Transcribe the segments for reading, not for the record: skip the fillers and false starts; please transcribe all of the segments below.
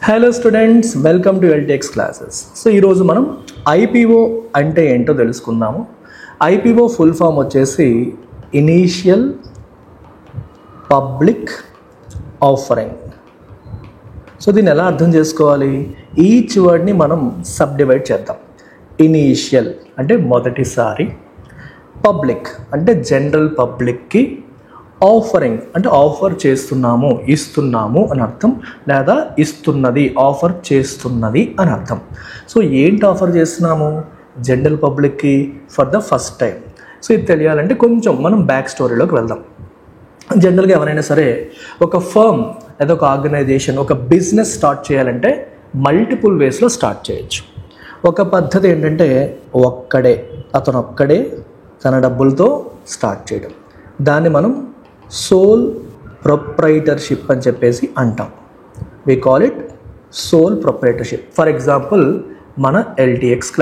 Hello students, welcome to LTX classes. So ఈరోజు మనం IPO అంటే ఏంటో తెలుసుకుందాము. ఐపీఓ ఫుల్ ఫామ్ వచ్చేసి ఇనీషియల్ పబ్లిక్ ఆఫరింగ్. సో దీన్ని ఎలా అర్థం చేసుకోవాలి? ఈచ్ వర్డ్ని మనం సబ్ డివైడ్ చేద్దాం. ఇనీషియల్ అంటే మొదటిసారి, పబ్లిక్ అంటే జనరల్ పబ్లిక్కి, ఆఫరింగ్ అంటే ఆఫర్ చేస్తున్నాము, ఇస్తున్నాము అని అర్థం, లేదా ఇస్తున్నది, ఆఫర్ చేస్తున్నది అని అర్థం. సో ఏంటి ఆఫర్ చేస్తున్నాము? జనరల్ పబ్లిక్కి for the first time. So ఇది తెలియాలంటే కొంచెం మనం బ్యాక్ స్టోరీలోకి వెళ్దాం. జనరల్గా ఎవరైనా సరే ఒక ఫర్మ్ లేదా ఒక ఆర్గనైజేషన్, ఒక బిజినెస్ స్టార్ట్ చేయాలంటే మల్టిపుల్ వేస్లో స్టార్ట్ చేయొచ్చు. ఒక పద్ధతి ఏంటంటే అతను ఒక్కడే తన డబ్బులతో స్టార్ట్ చేయడం. దాన్ని మనం సోల్ ప్రొప్రైటర్షిప్ అని చెప్పేసి అంటాం. We call it sole proprietorship. For example మన ఎల్టీఎక్స్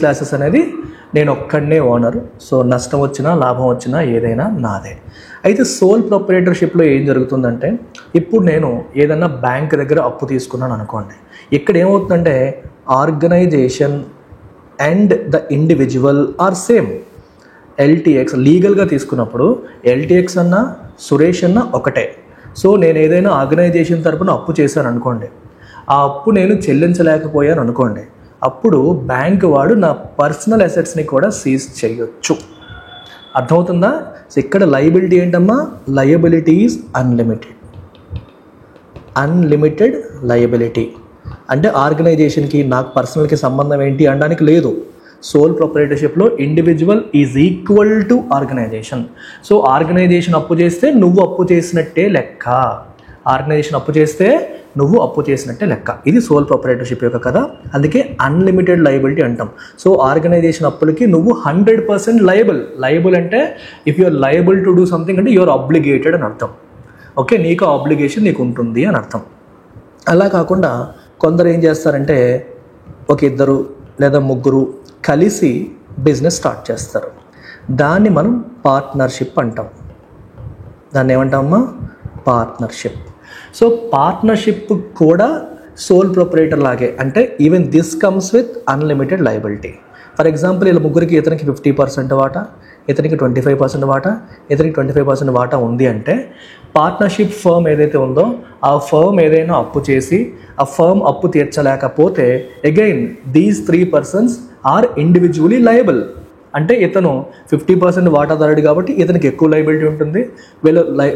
క్లాసెస్ అనేది నేను ఒక్కడనే ఓనర్. సో నష్టం వచ్చినా లాభం వచ్చినా ఏదైనా నాదే. అయితే సోల్ ప్రొప్రైటర్షిప్లో ఏం జరుగుతుందంటే, ఇప్పుడు నేను ఏదైనా బ్యాంక్ దగ్గర అప్పు తీసుకున్నాను అనుకోండి. ఇక్కడ ఏమవుతుందంటే organization and the individual are same. LTX లీగల్గా తీసుకున్నప్పుడు ఎల్టీఎక్స్ అన్న సురేష్ అన్న ఒకటే. సో నేను ఏదైనా ఆర్గనైజేషన్ తరపున అప్పు చేశాను అనుకోండి, ఆ అప్పు నేను చెల్లించలేకపోయాను అనుకోండి, అప్పుడు బ్యాంక్ వాడు నా పర్సనల్ అసెట్స్ని కూడా సీజ్ చేయొచ్చు. అర్థమవుతుందా? సో ఇక్కడ లయబిలిటీ ఏంటమ్మా? Liability is unlimited liability. అంటే ఆర్గనైజేషన్కి నాకు పర్సనల్కి సంబంధం ఏంటి అనడానికి లేదు. సోల్ ప్రొప్రైటర్షిప్లో individual is equal to organisation. So organisation అప్పు చేస్తే నువ్వు అప్పు చేసినట్టే లెక్క. ఆర్గనైజేషన్ అప్పు చేస్తే నువ్వు అప్పు చేసినట్టే లెక్క. ఇది సోల్ ప్రొప్రైటర్షిప్ యొక్క కదా. అందుకే అన్లిమిటెడ్ లయబిలిటీ అంటాం. సో ఆర్గనైజేషన్ అప్పులకి నువ్వు 100% లయబుల్ అంటే if you are liable to do something అంటే యు ఆర్ ఆబ్లిగేటెడ్ అని అర్థం. ఓకే, నీకు ఆబ్లిగేషన్ నీకు ఉంటుంది అని అర్థం. అలా కాకుండా కొందరు ఏం చేస్తారంటే ఒక ఇద్దరు లేదా ముగ్గురు కలిసి బిజినెస్ స్టార్ట్ చేస్తారు. దాన్ని మనం పార్ట్నర్షిప్ అంటాం. దాన్ని ఏమంటామమ్మా? పార్ట్నర్షిప్. సో పార్ట్నర్షిప్ కూడా సోల్ ప్రొప్రైటర్ లాగే. అంటే even this comes with unlimited liability. For example ఇలా ముగ్గురికి ఇతనికి 50% వాటా, ఇతనికి 25% వాటా, ఇతనికి 25% వాటా ఉంది అంటే పార్ట్నర్షిప్ ఫర్మ్ ఏదైతే ఉందో ఆ ఫర్మ్ ఏదైనా అప్పు చేసి ఆ ఫర్మ్ అప్పు తీర్చలేకపోతే again these 3 persons are individually liable. అంటే ఇతను 50% వాటాదారుడు కాబట్టి ఇతనికి ఎక్కువ లయబిలిటీ ఉంటుంది,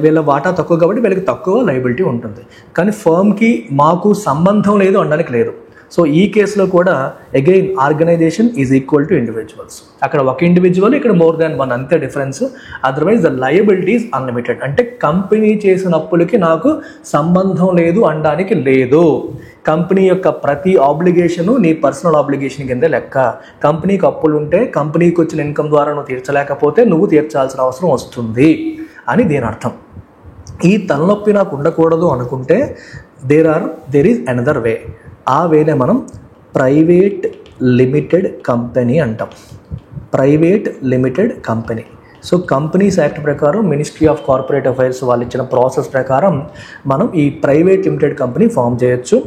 వీళ్ళ వాటా తక్కువ కాబట్టి వీళ్ళకి తక్కువ లయబిలిటీ ఉంటుంది. కానీ ఫర్మ్కి మాకు సంబంధం లేదు అనడానికి లేదు. సో ఈ కేసులో కూడా again organization is equal to individuals. అక్కడ ఒక ఇండివిజువల్, ఇక్కడ మోర్ దాన్ వన్, అంతే difference. Otherwise the liability is unlimited. అంటే కంపెనీ చేసిన అప్పులకి నాకు సంబంధం లేదు అనడానికి లేదు. కంపెనీ యొక్క ప్రతి ఆబ్లిగేషను నీ పర్సనల్ ఆబ్లిగేషన్ కిందే లెక్క. కంపెనీకి అప్పులు ఉంటే కంపెనీకి వచ్చిన ఇన్కమ్ ద్వారా నువ్వు తీర్చలేకపోతే నువ్వు తీర్చాల్సిన అవసరం వస్తుంది అని దీని అర్థం. ఈ తలనొప్పి నాకు ఉండకూడదు అనుకుంటే దేర్ ఈజ్ అనదర్ వే. ఆ వేనే మనం ప్రైవేట్ లిమిటెడ్ కంపెనీ అంటాం. Private limited company. So companies act ప్రకారం మినిస్ట్రీ ఆఫ్ కార్పొరేట్ అఫైర్స్ వాళ్ళు ఇచ్చిన ప్రాసెస్ ప్రకారం మనం ఈ ప్రైవేట్ లిమిటెడ్ కంపెనీ ఫామ్ చేయొచ్చు.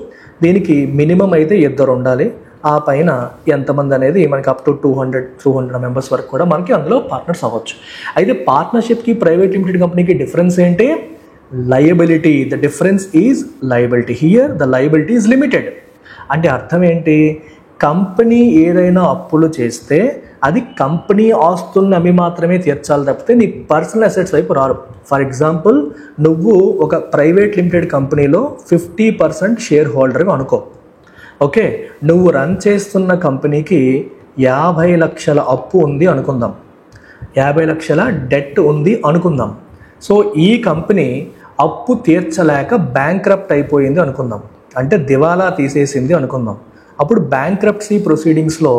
దీనికి మినిమం అయితే 2 ఉండాలి. ఆ పైన ఎంతమంది అనేది మనకి అప్ టు 200 మెంబర్స్ వరకు కూడా మనకి అందులో పార్ట్నర్స్ అవ్వచ్చు. అయితే పార్ట్నర్షిప్కి ప్రైవేట్ లిమిటెడ్ కంపెనీకి డిఫరెన్స్ ఏంటి? Liability. The difference is liability. Here the liability is limited. అంటే అర్థం ఏంటి? కంపెనీ ఏదైనా అప్పులు చేస్తే అది కంపెనీ ఆస్తులను అమ్మి మాత్రమే తీర్చాలి తప్పితే నీ పర్సనల్ అసెట్స్ వైపు రారు. ఫర్ ఎగ్జాంపుల్ నువ్వు ఒక ప్రైవేట్ లిమిటెడ్ కంపెనీలో 50% షేర్ హోల్డర్గా అనుకో. ఓకే, నువ్వు రన్ చేస్తున్న కంపెనీకి 50 లక్షల అప్పు ఉంది అనుకుందాం, 50 లక్షల డెట్ ఉంది అనుకుందాం. సో ఈ కంపెనీ అప్పు తీర్చలేక బ్యాంక్రప్ట్ అయిపోయింది అనుకుందాం, అంటే దివాలా తీసేసింది అనుకుందాం. అప్పుడు బ్యాంక్రప్సీ ప్రొసీడింగ్స్లో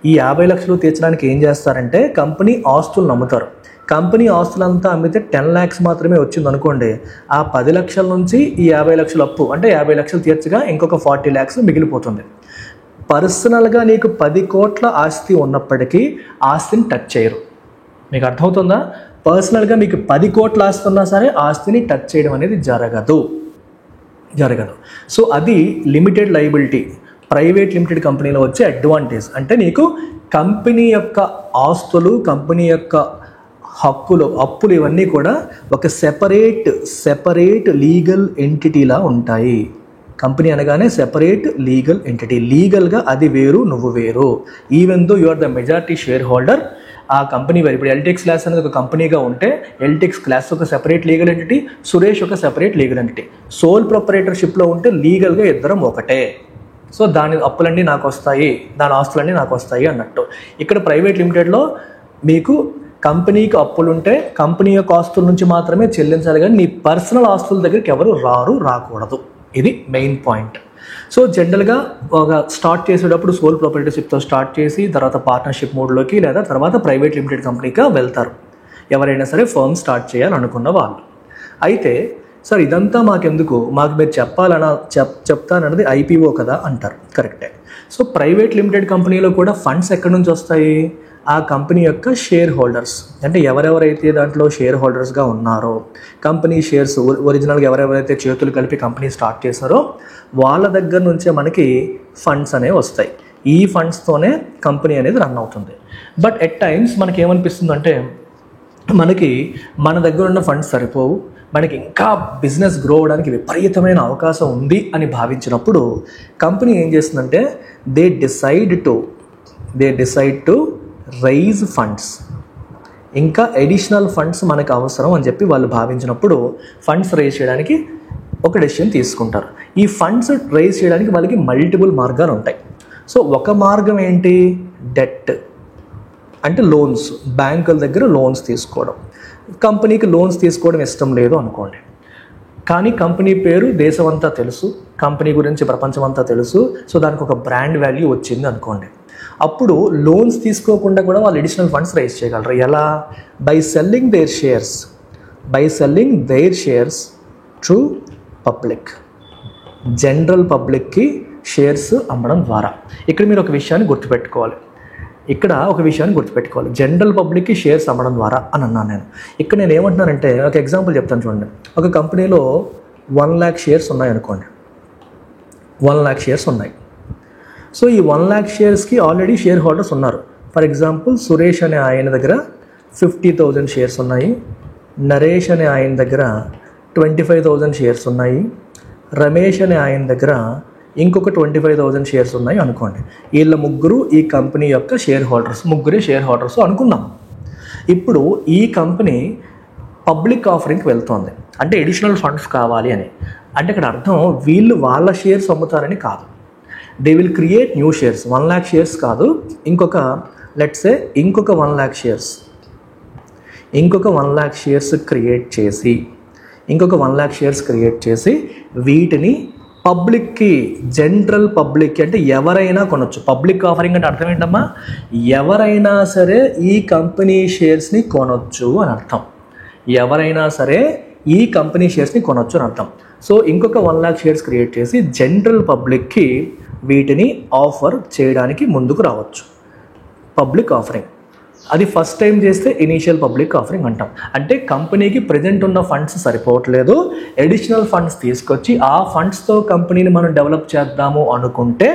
ఈ 50 లక్షలు తీర్చడానికి ఏం చేస్తారంటే కంపెనీ ఆస్తులను అమ్ముతారు. కంపెనీ ఆస్తులంతా అమ్మితే 10 lakhs మాత్రమే వచ్చింది అనుకోండి, ఆ 10 లక్షల నుంచి ఈ 50 లక్షల అప్పు అంటే 50 లక్షలు తీర్చగా ఇంకొక 40 lakhs మిగిలిపోతుంది. పర్సనల్గా నీకు 10 కోట్ల ఆస్తి ఉన్నప్పటికీ ఆస్తిని టచ్ చేయరు. మీకు అర్థమవుతుందా? పర్సనల్గా మీకు 10 కోట్ల ఆస్తి ఉన్నా సరే ఆస్తిని టచ్ చేయడం అనేది జరగదు. సో అది లిమిటెడ్ లయబిలిటీ, ప్రైవేట్ లిమిటెడ్ కంపెనీలో వచ్చే అడ్వాంటేజ్. అంటే నీకు కంపెనీ యొక్క ఆస్తులు, కంపెనీ యొక్క హక్కులు, అప్పులు ఇవన్నీ కూడా ఒక సెపరేట్ లీగల్ ఎంటిటీలా ఉంటాయి. కంపెనీ అనగానే సెపరేట్ లీగల్ ఎంటిటీ, లీగల్గా అది వేరు, నువ్వు వేరు. Even though you are the majority shareholder, ఆ కంపెనీ వేరు. ఇప్పుడు ఎల్టెక్స్ క్లాస్ అనేది ఒక కంపెనీగా ఉంటే ఎల్టెక్స్ క్లాస్ ఒక సెపరేట్ లీగల్ ఎంటిటీ, సురేష్ ఒక సెపరేట్ లీగల్ ఎంటిటీ. సోల్ ప్రొపరేటర్షిప్లో ఉంటే లీగల్గా ఇద్దరం ఒకటే. సో దాని అప్పులన్నీ నాకు వస్తాయి, దాని ఆస్తులన్నీ నాకు వస్తాయి అన్నట్టు. ఇక్కడ ప్రైవేట్ లిమిటెడ్లో మీకు కంపెనీకి అప్పులుంటే కంపెనీ యొక్క ఆస్తుల నుంచి మాత్రమే చెల్లించాలి, కానీ నీ పర్సనల్ ఆస్తుల దగ్గరికి ఎవరు రాకూడదు. ఇది మెయిన్ పాయింట్. సో జనరల్గా ఒక స్టార్ట్ చేసేటప్పుడు సోల్ ప్రొపరేటర్షిప్తో స్టార్ట్ చేసి తర్వాత పార్ట్నర్షిప్ మోడ్లోకి లేదా తర్వాత ప్రైవేట్ లిమిటెడ్ కంపెనీగా వెళ్తారు ఎవరైనా సరే ఫర్మ్ స్టార్ట్ చేయాలనుకున్న వాళ్ళు. అయితే సార్ ఇదంతా మాకెందుకు, మాకు మీరు చెప్తానన్నది ఐపీఓ కదా అంటారు. కరెక్టే. సో ప్రైవేట్ లిమిటెడ్ కంపెనీలో కూడా ఫండ్స్ ఎక్కడి నుంచి వస్తాయి? ఆ కంపెనీ యొక్క షేర్ హోల్డర్స్, అంటే ఎవరెవరైతే దాంట్లో షేర్ హోల్డర్స్గా ఉన్నారో, కంపెనీ షేర్స్ ఒరిజినల్గా ఎవరెవరైతే చేతులు కలిపి కంపెనీ స్టార్ట్ చేశారో వాళ్ళ దగ్గర నుంచే మనకి ఫండ్స్ అనేవి వస్తాయి. ఈ ఫండ్స్తోనే కంపెనీ అనేది రన్ అవుతుంది. బట్ ఎట్ టైమ్స్ మనకి ఏమనిపిస్తుందంటే మనకి మన దగ్గర ఉన్న ఫండ్స్ సరిపోవు, మనకి ఇంకా బిజినెస్ గ్రో అవ్వడానికి విపరీతమైన అవకాశం ఉంది అని భావించినప్పుడు కంపెనీ ఏం చేస్తుందంటే they decide to raise funds. ఇంకా అడిషనల్ ఫండ్స్ మనకు అవసరం అని చెప్పి వాళ్ళు భావించినప్పుడు ఫండ్స్ రైజ్ చేయడానికి ఒక డెసిషన్ తీసుకుంటారు. ఈ ఫండ్స్ రైజ్ చేయడానికి వాళ్ళకి మల్టిపుల్ మార్గాలు ఉంటాయి. సో ఒక మార్గం ఏంటి? డెట్, అంటే లోన్స్, బ్యాంకుల దగ్గర లోన్స్ తీసుకోవడం. కంపెనీకి లోన్స్ తీసుకోవడం ఇష్టం లేదు అనుకోండి, కానీ కంపెనీ పేరు దేశమంతా తెలుసు, కంపెనీ గురించి ప్రపంచమంతా తెలుసు, సో దానికి ఒక బ్రాండ్ వాల్యూ వచ్చింది అనుకోండి. అప్పుడు లోన్స్ తీసుకోకుండా కూడా వాళ్ళు అడిషనల్ ఫండ్స్ రైజ్ చేయగలరు. ఎలా? By selling there shares to public, general పబ్లిక్కి షేర్స్ అమ్మడం ద్వారా. ఇక్కడ మీరు ఒక విషయాన్ని గుర్తుపెట్టుకోవాలి, జనరల్ పబ్లిక్కి షేర్స్ అమ్మడం ద్వారా అని అన్నాను నేను. ఇక్కడ నేను ఏమంటున్నానంటే ఒక ఎగ్జాంపుల్ చెప్తాను చూడండి. ఒక కంపెనీలో 1 lakh షేర్స్ ఉన్నాయి అనుకోండి, 1 lakh షేర్స్ ఉన్నాయి. సో ఈ 1 lakh షేర్స్కి ఆల్రెడీ షేర్ హోల్డర్స్ ఉన్నారు. ఫర్ ఎగ్జాంపుల్ సురేష్ అనే ఆయన దగ్గర 50,000 షేర్స్ ఉన్నాయి, నరేష్ అనే ఆయన దగ్గర 25,000 షేర్స్ ఉన్నాయి, రమేష్ అనే ఆయన దగ్గర ఇంకొక 25,000 షేర్స్ ఉన్నాయి అనుకోండి. వీళ్ళ ముగ్గురు ఈ కంపెనీ యొక్క ముగ్గురే షేర్ హోల్డర్స్ అనుకుందాం. ఇప్పుడు ఈ కంపెనీ పబ్లిక్ ఆఫరింగ్కి వెళ్తోంది, అంటే అడిషనల్ ఫండ్స్ కావాలి అని. అంటే ఇక్కడ అర్థం వీళ్ళు వాళ్ళ షేర్స్ అమ్ముతారని కాదు, they will create new shares. 1 lakh shares కాదు, ఇంకొక 1 lakh షేర్స్ క్రియేట్ చేసి వీటిని పబ్లిక్కి, జనరల్ పబ్లిక్కి, అంటే ఎవరైనా కొనొచ్చు. పబ్లిక్ ఆఫరింగ్ అంటే అర్థం ఏంటమ్మా? ఎవరైనా సరే ఈ కంపెనీ షేర్స్ని కొనొచ్చు అని అర్థం. సో ఇంకొక 1 lakh షేర్స్ క్రియేట్ చేసి జనరల్ పబ్లిక్కి వీటిని ఆఫర్ చేయడానికి ముందుకు రావచ్చు. పబ్లిక్ ఆఫరింగ్ అది ఫస్ట్ టైం చేస్తే ఇనీషియల్ పబ్లిక్ ఆఫరింగ్ అంటాం. అంటే కంపెనీకి ప్రజెంట్ ఉన్న ఫండ్స్ సరిపోవట్లేదు, అడిషనల్ ఫండ్స్ తీసుకొచ్చి ఆ ఫండ్స్తో కంపెనీని మనం డెవలప్ చేద్దాము అనుకుంటే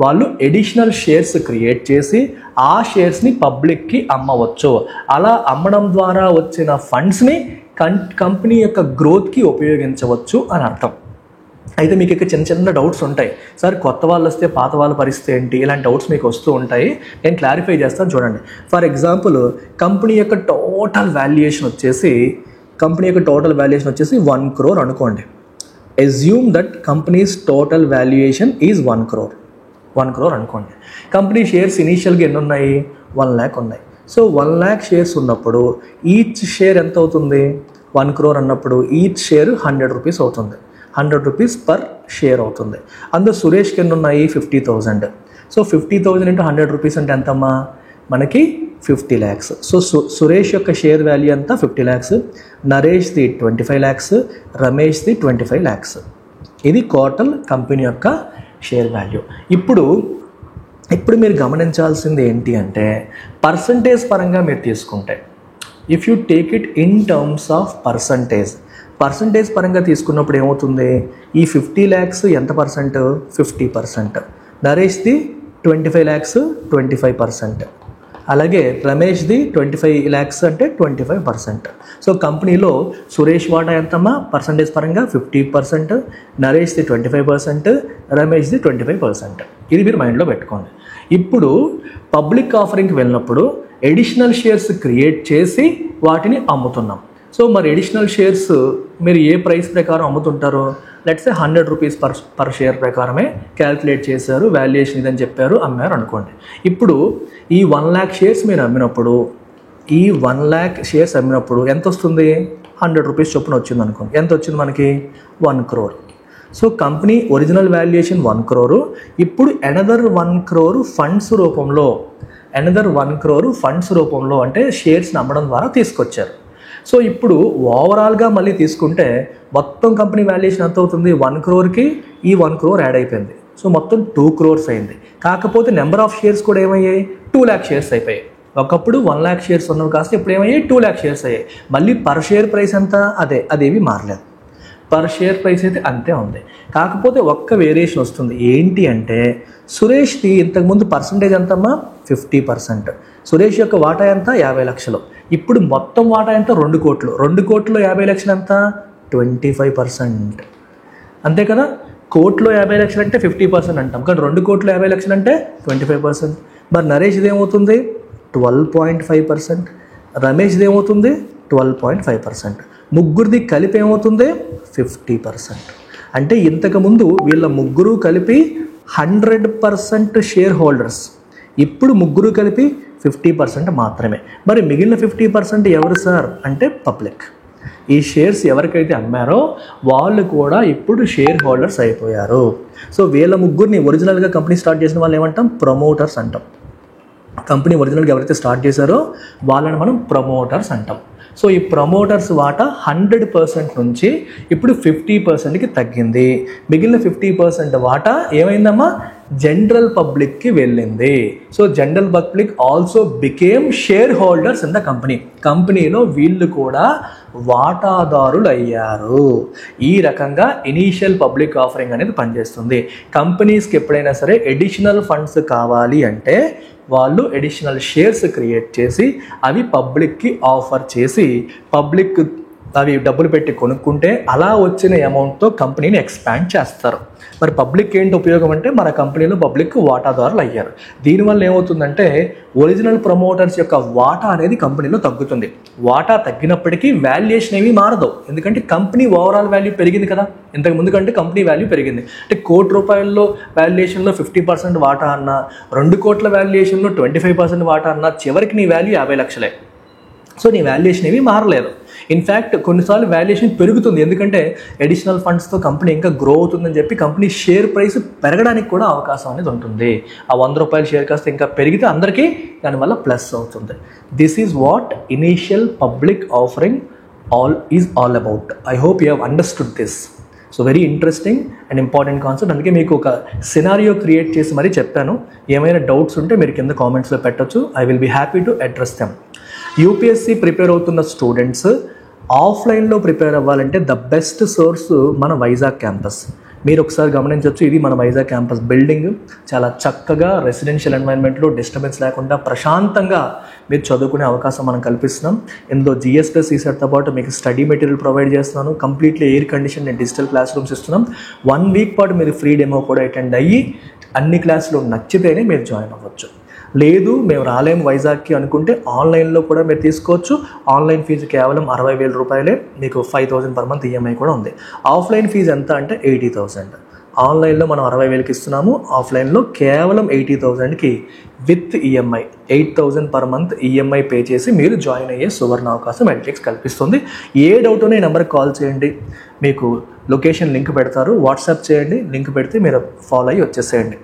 వాళ్ళు అడిషనల్ షేర్స్ క్రియేట్ చేసి ఆ షేర్స్ని పబ్లిక్కి అమ్మవచ్చు. అలా అమ్మడం ద్వారా వచ్చిన ఫండ్స్ని కంపెనీ యొక్క గ్రోత్కి ఉపయోగించవచ్చు అని అర్థం. అయితే మీకు ఇక్కడ చిన్న డౌట్స్ ఉంటాయి, సార్ కొత్త వాళ్ళు వస్తే పాత వాళ్ళ పరిస్థితి ఏంటి, ఇలాంటి డౌట్స్ మీకు వస్తూ ఉంటాయి. నేను క్లారిఫై చేస్తాను చూడండి. ఫర్ ఎగ్జాంపుల్ కంపెనీ యొక్క టోటల్ వాల్యుయేషన్ వచ్చేసి 1 crore అనుకోండి. Assume that companies total valuation is 1 crore అనుకోండి. కంపెనీ షేర్స్ ఇనీషియల్గా ఎన్ని ఉన్నాయి? 1 lakh ఉన్నాయి. సో 1 lakh షేర్స్ ఉన్నప్పుడు ఈచ్ షేర్ ఎంత అవుతుంది? 1 crore అన్నప్పుడు ఈచ్ షేర్ 100 rupees అవుతుంది. 100 rupees పర్ షేర్ అవుతుంది. అందులో సురేష్కి ఎన్ని ఉన్నాయి? 50,000. సో 50,000 into 100 rupees అంటే ఎంతమ్మా? మనకి 50 lakhs. సో సురేష్ యొక్క షేర్ వాల్యూ ఎంత? 50 lakhs. నరేష్ది 25 lakhs, రమేష్ది 25 lakhs. ఇది టోటల్ కంపెనీ యొక్క షేర్ వాల్యూ. ఇప్పుడు మీరు గమనించాల్సింది ఏంటి అంటే పర్సంటేజ్ పరంగా మీరు తీసుకుంటే if you take it in terms of percentage పరంగా తీసుకున్నప్పుడు ఏమవుతుంది, ఈ 50 lakhs ఎంత పర్సెంట్, 50%. నరేష్ది 25 lakhs 25%. అలాగే రమేష్ది 25 lakhs అంటే 25%. సో కంపెనీలో సురేష్ వాటా ఎంతమ్మా పర్సంటేజ్ పరంగా 50%, నరేష్ది 25%, రమేష్ది 25%. ఇది మీరు మైండ్లో పెట్టుకోండి. ఇప్పుడు పబ్లిక్ ఆఫరింగ్కి వెళ్ళినప్పుడు ఎడిషనల్ షేర్స్ క్రియేట్ చేసి వాటిని అమ్ముతున్నాం. సో మరి ఎడిషనల్ షేర్స్ మీరు ఏ ప్రైస్ ప్రకారం అమ్ముతుంటారో, let's say 100 rupees per share ప్రకారమే క్యాల్కులేట్ చేశారు, వాల్యుయేషన్ ఇదని చెప్పారు, అమ్మారు అనుకోండి. ఇప్పుడు ఈ 1 lakh షేర్స్ మీరు అమ్మినప్పుడు, ఈ 1 lakh షేర్స్ అమ్మినప్పుడు ఎంత వస్తుంది, 100 rupees చొప్పున వచ్చింది అనుకోండి. ఎంత వచ్చింది మనకి, 1 crore. So company original valuation 1 crore, ఇప్పుడు అనదర్ 1 crore ఫండ్స్ రూపంలో, అంటే షేర్స్ని అమ్మడం ద్వారా తీసుకొచ్చారు. సో ఇప్పుడు ఓవరాల్గా మళ్ళీ తీసుకుంటే మొత్తం కంపెనీ వాల్యుయేషన్ ఎంత అవుతుంది, 1 crore ఈ 1 crore యాడ్ అయిపోయింది. సో మొత్తం 2 crores అయింది. కాకపోతే నెంబర్ ఆఫ్ షేర్స్ కూడా ఏమయ్యాయి, 2 lakh షేర్స్ అయిపోయాయి. ఒకప్పుడు 1 lakh షేర్స్ ఉన్నవి కాస్త ఇప్పుడు ఏమయ్యాయి, 2 lakh షేర్స్ అయ్యాయి. మళ్ళీ పర్ షేర్ ప్రైస్ ఎంత, అదేవి మారలేదు, పర్ షేర్ ప్రైస్ అయితే అంతే ఉంది. కాకపోతే ఒక్క వేరియేషన్ వస్తుంది. ఏంటి అంటే సురేష్ది ఇంతకుముందు పర్సంటేజ్ ఎంతమ్మా 50%, సురేష్ యొక్క వాటా ఎంత 50 lakhs. ఇప్పుడు మొత్తం వాటా ఎంత 2 crore, 2 crore 50 lakhs ఎంత 25%. అంతే కదా, కోట్లో 50 lakhs అంటే 50% అంటాం, కానీ 2 crore 50 lakhs అంటే 25%. మరి నరేష్ది ఏమవుతుంది 12.5%, రమేష్ది ఏమవుతుంది 12.5%, ముగ్గురిది కలిపి ఏమవుతుంది 50%. అంటే ఇంతకుముందు వీళ్ళ ముగ్గురు కలిపి 100% షేర్ హోల్డర్స్, ఇప్పుడు ముగ్గురు కలిపి 50% మాత్రమే. మరి మిగిలిన 50% ఎవరు సార్ అంటే పబ్లిక్. ఈ షేర్స్ ఎవరికైతే అమ్మారో వాళ్ళు కూడా ఇప్పుడు షేర్ హోల్డర్స్ అయిపోయారు. సో వీళ్ళ ముగ్గురిని ఒరిజినల్గా కంపెనీ స్టార్ట్ చేసిన వాళ్ళు ఏమంటాం, ప్రమోటర్స్ అంటాం. కంపెనీ ఒరిజినల్గా ఎవరైతే స్టార్ట్ చేశారో వాళ్ళని మనం ప్రమోటర్స్ అంటాం. సో ఈ ప్రమోటర్స్ వాటా 100% నుంచి ఇప్పుడు 50%కి తగ్గింది. మిగిలిన 50% వాటా ఏమైందమ్మా, జనరల్ పబ్లిక్కి వెళ్ళింది. So general public also became share holders in the కంపెనీలో వీళ్ళు కూడా వాటాదారులు అయ్యారు. ఈ రకంగా ఇనీషియల్ పబ్లిక్ ఆఫరింగ్ అనేది పనిచేస్తుంది. కంపెనీస్కి ఎప్పుడైనా సరే ఎడిషనల్ ఫండ్స్ కావాలి అంటే వాళ్ళు ఎడిషనల్ షేర్స్ క్రియేట్ చేసి అవి పబ్లిక్కి ఆఫర్ చేసి పబ్లిక్ అవి డబ్బులు పెట్టి కొనుక్కుంటే అలా వచ్చిన అమౌంట్తో కంపెనీని ఎక్స్పాండ్ చేస్తారు. మరి పబ్లిక్ ఏంటి ఉపయోగం అంటే మన కంపెనీలో పబ్లిక్ వాటాదారులు అయ్యారు. దీనివల్ల ఏమవుతుందంటే ఒరిజినల్ ప్రమోటర్స్ యొక్క వాటా అనేది కంపెనీలో తగ్గుతుంది. వాటా తగ్గినప్పటికీ వాల్యుయేషన్ ఏమీ మారదు, ఎందుకంటే కంపెనీ ఓవరాల్ వాల్యూ పెరిగింది కదా. ఇంతకు ముందు కంటే కంపెనీ వాల్యూ పెరిగింది. అంటే ₹1,00,00,000 వాల్యుయేషన్లో 50% వాటా అన్నా, 2 crore వాల్యుయేషన్లో 25% వాటా అన్నా, చివరికి నీ వాల్యూ 50 lakhs. సో నీ వాల్యుయేషన్ ఏమీ మారలేదు. ఇన్ఫ్యాక్ట్ కొన్నిసార్లు వాల్యుయేషన్ పెరుగుతుంది, ఎందుకంటే అడిషనల్ ఫండ్స్తో కంపెనీ ఇంకా గ్రో అవుతుందని చెప్పి కంపెనీ షేర్ ప్రైస్ పెరగడానికి కూడా అవకాశం అనేది ఉంటుంది. ఆ ₹100 షేర్ కాస్త ఇంకా పెరిగితే అందరికీ దానివల్ల ప్లస్ అవుతుంది. This is what initial public offering all about. I hope you have understood this. So very interesting and important concept. అందుకే మీకు ఒక సినారియో క్రియేట్ చేసి మరీ చెప్పాను. ఏమైనా డౌట్స్ ఉంటే మీరు కింద కామెంట్స్లో పెట్టచ్చు. I will be happy to address them. UPSC prepare అవుతున్న స్టూడెంట్స్ ఆఫ్లైన్లో ప్రిపేర్ అవ్వాలంటే ద బెస్ట్ సోర్స్ మన వైజాగ్ క్యాంపస్. మీరు ఒకసారి గమనించవచ్చు, ఇది మన వైజాగ్ క్యాంపస్ బిల్డింగ్. చాలా చక్కగా రెసిడెన్షియల్ ఎన్వైర్న్మెంట్లో డిస్టర్బెన్స్ లేకుండా ప్రశాంతంగా మీరు చదువుకునే అవకాశం మనం కల్పిస్తున్నాం. ఇందులో GS ప్లస్ ఈసెట్తో పాటు మీకు స్టడీ మెటీరియల్ ప్రొవైడ్ చేస్తున్నాను. Completely air condition and digital class rooms ఇస్తున్నాం. 1 week పాటు మీరు ఫ్రీ డెమో కూడా అటెండ్ అయ్యి అన్ని క్లాసులు నచ్చితేనే మీరు జాయిన్ అవ్వచ్చు. లేదు మేము రాలేము వైజాగ్కి అనుకుంటే ఆన్లైన్లో కూడా మీరు తీసుకోవచ్చు. ఆన్లైన్ ఫీజు కేవలం ₹60,000, మీకు 5,000 per month EMI కూడా ఉంది. ఆఫ్లైన్ ఫీజు ఎంత అంటే 80,000. ఆన్లైన్లో మనం 60,000కి ఇస్తున్నాము, ఆఫ్లైన్లో కేవలం 80,000కి with EMI 8,000 per month EMI pay చేసి మీరు జాయిన్ అయ్యే సువర్ణ అవకాశం ఎడ్యుక్స్ కల్పిస్తుంది. ఏ డౌట్ ఉన్నా ఈ నెంబర్కి కాల్ చేయండి, మీకు లొకేషన్ లింక్ పెడతారు, వాట్సాప్ చేయండి, లింక్ పెడితే మీరు ఫాలో అయ్యి వచ్చేసేయండి.